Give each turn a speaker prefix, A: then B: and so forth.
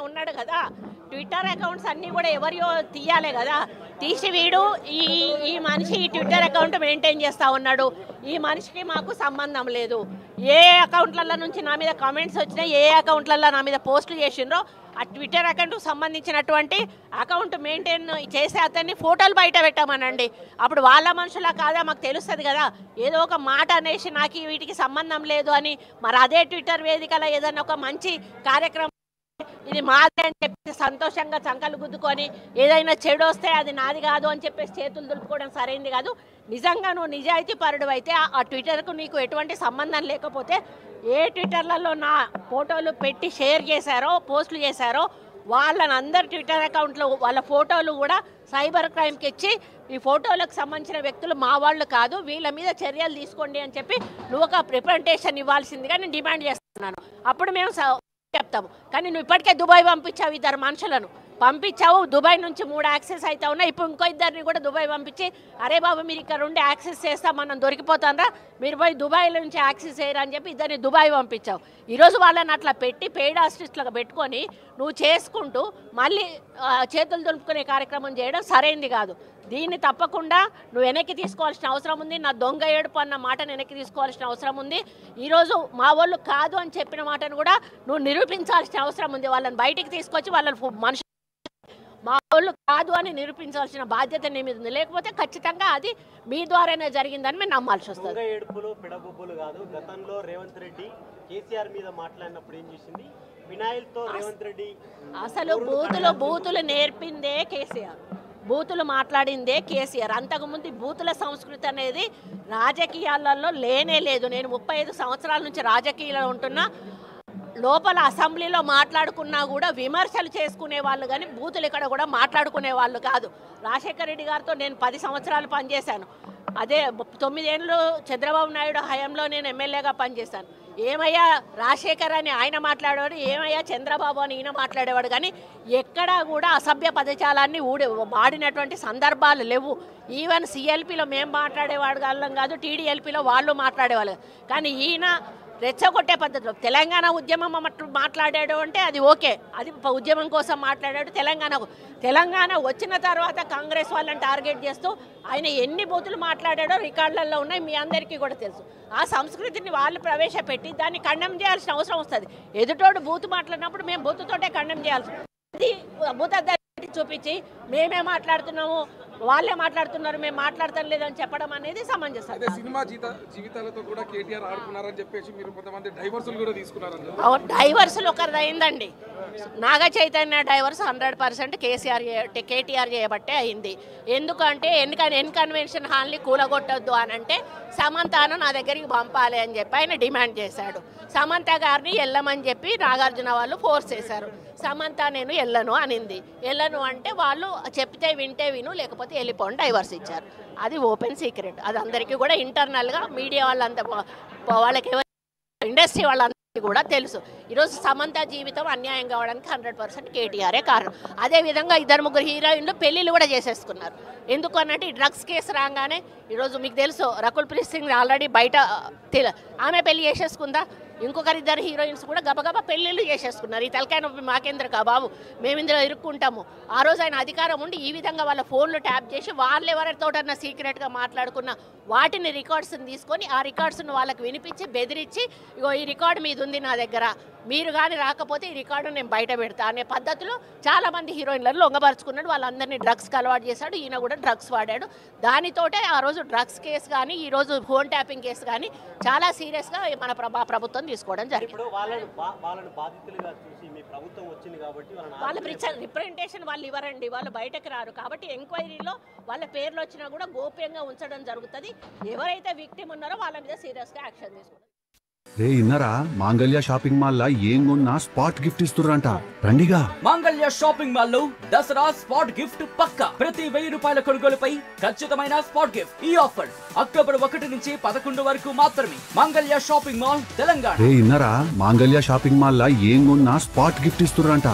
A: ఉన్నాడు కదా, Twitter accounts అన్నీ కూడా ఎవరియో తీయాలి కదా, తీసి వీడు ఈ మనిషి ఈ ట్విట్టర్ అకౌంట్ మెయింటైన్ చేస్తూ ఉన్నాడు, ఈ మనిషికి మాకు సంబంధం లేదు, ఏ అకౌంట్లలో నుంచి నా మీద కామెంట్స్ వచ్చినాయి, ఏ అకౌంట్లలో నా మీద పోస్టులు చేసిండ్రో ఆ ట్విట్టర్ అకౌంట్కి సంబంధించినటువంటి అకౌంట్ మెయింటైన్ చేసే అతన్ని ఫోటోలు బయట పెట్టామనండి. అప్పుడు వాళ్ళ మనుషులా కాదా మాకు తెలుస్తుంది కదా. ఏదో ఒక మాట అనేసి నాకు వీటికి సంబంధం లేదు అని మరి అదే ట్విట్టర్ వేదికలో ఏదైనా ఒక మంచి కార్యక్రమం ఇది మాదే అని చెప్పి సంతోషంగా చంకలు గుద్దుకొని ఏదైనా చెడు వస్తే అది నాది కాదు అని చెప్పేసి చేతులు దులుపుకోవడం సరైంది కాదు. నిజంగా నువ్వు నిజాయితీ పరుడు అయితే ఆ ట్విట్టర్కు నీకు ఎటువంటి సంబంధం లేకపోతే ఏ ట్విట్టర్లలో నా ఫోటోలు పెట్టి షేర్ చేశారో పోస్టులు చేశారో వాళ్ళని అందరు ట్విట్టర్ అకౌంట్లో వాళ్ళ ఫోటోలు కూడా సైబర్ క్రైమ్కి ఇచ్చి ఈ ఫోటోలకు సంబంధించిన వ్యక్తులు మా వాళ్ళు కాదు, వీళ్ళ మీద చర్యలు తీసుకోండి అని చెప్పి నువ్వు ఒక రిప్రజెంటేషన్ ఇవ్వాల్సిందిగా నేను డిమాండ్ చేస్తున్నాను. అప్పుడు మేము చెప్తాము. కానీ నువ్వు ఇప్పటికే దుబాయ్ పంపించావు, ఇద్దరు మనుషులను పంపించావు, దుబాయ్ నుంచి 3 యాక్సెస్ అయితే ఉన్నాయి, ఇప్పుడు ఇంకో ఇద్దరిని కూడా దుబాయ్ పంపించి అరే బాబు మీరు ఇక్కడ ఉండి యాక్సెస్ చేస్తాం మనం దొరికిపోతాంరా, మీరు పోయి దుబాయ్ నుంచి యాక్సెస్ చేయరా అని చెప్పి ఇద్దరిని దుబాయ్ పంపించావు. ఈరోజు వాళ్ళని అట్లా పెట్టి పెయిడ్ ఆర్టిస్టులకు పెట్టుకొని నువ్వు చేసుకుంటూ మళ్ళీ చేతులు దులుపుకునే కార్యక్రమం చేయడం సరైంది కాదు. దీన్ని తప్పకుండా నువ్వు వెనక్కి తీసుకోవాల్సిన అవసరం ఉంది. నా దొంగ ఏడుపు అన్న మాటను వెనక్కి తీసుకోవాల్సిన అవసరం ఉంది. ఈరోజు మా వాళ్ళు కాదు అని చెప్పిన మాటను కూడా నువ్వు నిరూపించాల్సిన అవసరం ఉంది. వాళ్ళని బయటికి తీసుకొచ్చి వాళ్ళని మనుషులు మా వాళ్ళు కాదు అని నిరూపించాల్సిన బాధ్యత నీ మీద ఉంది. లేకపోతే ఖచ్చితంగా అది మీ ద్వారానే జరిగిందని మేము నమ్మాల్సి వస్తుంది.
B: ఏడుపులు పిడబుబ్బులు కాదు. గతంలో రేవంత్ రెడ్డి కేసీఆర్ మీద మాట్లాడినప్పుడు ఏం చేసింది, వినాయల్తో రేవంత్ రెడ్డి
A: అసలు బూతులు నేర్పిందే కేసీఆర్, బూతులు మాట్లాడిందే కేసీఆర్. అంతకుముందు బూతుల సంస్కృతి అనేది రాజకీయాలలో లేనే లేదు. నేను 35 సంవత్సరాల నుంచి రాజకీయాల్లో ఉంటున్నా. లోపల అసెంబ్లీలో మాట్లాడుకున్నా కూడా విమర్శలు చేసుకునే వాళ్ళు కానీ బూతులు ఇక్కడ కూడా మాట్లాడుకునే వాళ్ళు కాదు. రాజశేఖర రెడ్డి గారితో నేను 10 సంవత్సరాలు పనిచేశాను. అదే 9 ఏళ్ళు చంద్రబాబు నాయుడు హయాంలో నేను ఎమ్మెల్యేగా పనిచేశాను. ఏమయ్యా రాజశేఖర్ అని ఆయన మాట్లాడేవాడు, ఏమయ్యా చంద్రబాబు అని ఈయన మాట్లాడేవాడు, కానీ ఎక్కడా కూడా అసభ్య పదజాలాన్ని వాడినటువంటి సందర్భాలు లేవు. ఈవెన్ సిఎల్పిలో మేము మాట్లాడేవాడు వాళ్ళం కాదు, టీడీఎల్పీలో వాళ్ళు మాట్లాడేవాళ్ళు. కానీ ఈయన రెచ్చగొట్టే పద్ధతిలో తెలంగాణ ఉద్యమం మాట్లాడాడు అంటే అది ఓకే, అది ఉద్యమం కోసం మాట్లాడాడు. తెలంగాణ వచ్చిన తర్వాత కాంగ్రెస్ వాళ్ళని టార్గెట్ చేస్తూ ఆయన ఎన్ని బూతులు మాట్లాడాడో రికార్డులలో ఉన్నాయి, మీ అందరికీ కూడా తెలుసు. ఆ సంస్కృతిని వాళ్ళు ప్రవేశపెట్టి దాన్ని ఖండం చేయాల్సిన అవసరం వస్తుంది. ఎదుటోడు బూతు మాట్లాడినప్పుడు మేము బూతుతోటే ఖండం చేయాల్సి, అది బూత చూపించి మేమే మాట్లాడుతున్నాము వాళ్ళే మాట్లాడుతున్నారు మేము మాట్లాడతాం లేదని చెప్పడం అనేది సమంజసం.
C: సినిమా జీవితాలతో కూడా కేటీఆర్ ఆడుకున్నారని చెప్పేసి మీరు కొంతమంది డైవర్సులు కూడా తీసుకున్నారని.
A: డైవర్సులు ఒకరిది అయిందండి. నాగ చైతన్య డైవర్స్ 100% కేటీఆర్ చేయబట్టే అయింది. ఎందుకంటే ఎన్కన్వెన్షన్ హాల్ని కూలగొట్టొద్దు అని అంటే సమంతను నా దగ్గరికి పంపాలి అని చెప్పి ఆయన డిమాండ్ చేశాడు. సమంత గారిని వెళ్ళమని చెప్పి నాగార్జున వాళ్ళు ఫోర్స్ చేశారు. సమంత నేను వెళ్ళను అనింది. వెళ్ళను అంటే వాళ్ళు చెప్తే వింటే విను లేకపోతే వెళ్ళిపోండి డైవర్స్ ఇచ్చారు. అది ఓపెన్ సీక్రెట్, అది అందరికీ కూడా ఇంటర్నల్గా మీడియా వాళ్ళంతా వాళ్ళకి ఇండస్ట్రీ వాళ్ళందరికీ కూడా తెలుసు. ఈరోజు సమంత జీవితం అన్యాయం కావడానికి 100% కేటీఆరే కారణం. అదేవిధంగా 2-3 హీరోయిన్లు పెళ్ళిళ్ళు కూడా చేసేసుకున్నారు. ఎందుకు అన్నట్టు ఈ డ్రగ్స్ కేసు రాగానే ఈరోజు మీకు తెలుసు రకుల్ ప్రీత్ సింగ్ ఆల్రెడీ బయట ఆమె పెళ్లి చేసేసుకుందా, ఇంకొకరిద్దరు హీరోయిన్స్ కూడా గబగబా పెళ్ళిళ్ళు చేసేసుకున్నారు. ఈ తలకాయ నొప్పి మాకేంద్ర కా బాబు, మేము ఇందులో ఇరుక్కుంటాము. ఆ రోజు ఆయన అధికారం ఉండి ఈ విధంగా వాళ్ళ ఫోన్లు ట్యాప్ చేసి వాళ్ళు ఎవరితోటన్నా సీక్రెట్గా మాట్లాడుకున్న వాటిని రికార్డ్స్ని తీసుకొని ఆ రికార్డ్స్ను వాళ్ళకి వినిపించి బెదిరించి ఇగో ఈ రికార్డు మీద ఉంది నా దగ్గర, మీరు కానీ రాకపోతే ఈ రికార్డు నేను బయట పెడతా అనే పద్ధతిలో చాలామంది హీరోయిన్లను లొంగపరుచుకున్నాడు. వాళ్ళందరినీ డ్రగ్స్కి అలవాటు చేశాడు. ఈయన కూడా డ్రగ్స్ వాడాడు. దానితోటే ఆ రోజు డ్రగ్స్ కేసు కానీ ఈరోజు ఫోన్ ట్యాపింగ్ కేసు కానీ చాలా సీరియస్గా మన ప్రభుత్వం తీసుకోవడం జరిగింది. వాళ్ళ రిప్రజెంటేషన్ వాళ్ళు ఇవ్వరండి, వాళ్ళు బయటకు రారు. కాబట్టి ఎంక్వైరీలో వాళ్ళ పేర్లు వచ్చినా కూడా గోప్యంగా ఉంచడం జరుగుతుంది. ఎవరైతే విక్టిమ్ ఉన్నారో వాళ్ళ మీద సీరియస్గా యాక్షన్ తీసుకుంటారు.
D: రే ఇన్నరా మాంగళ్య షాపింగ్ మాల్ లా ఏం కొన్నా స్పాట్ గిఫ్ట్ ఇస్తుర్రంట, రండిగా.
E: మాంగళ్య షాపింగ్ మాల్ లో దసరా స్పాట్ గిఫ్ట్ పక్కా. ప్రతి 1000 రూపాయల కొనుగోలుపై ఖచ్చితమైన స్పాట్ గిఫ్ట్. ఈ ఆఫర్ అక్టోబర్ 1 నుంచి 11 వరకు మాత్రమే. మాంగళ్య షాపింగ్ మాల్ తెలంగాణ.
D: రే ఇన్నరా మాంగళ్య షాపింగ్ మాల్ లా ఏం కొన్నా స్పాట్ గిఫ్ట్ ఇస్తుర్రంట.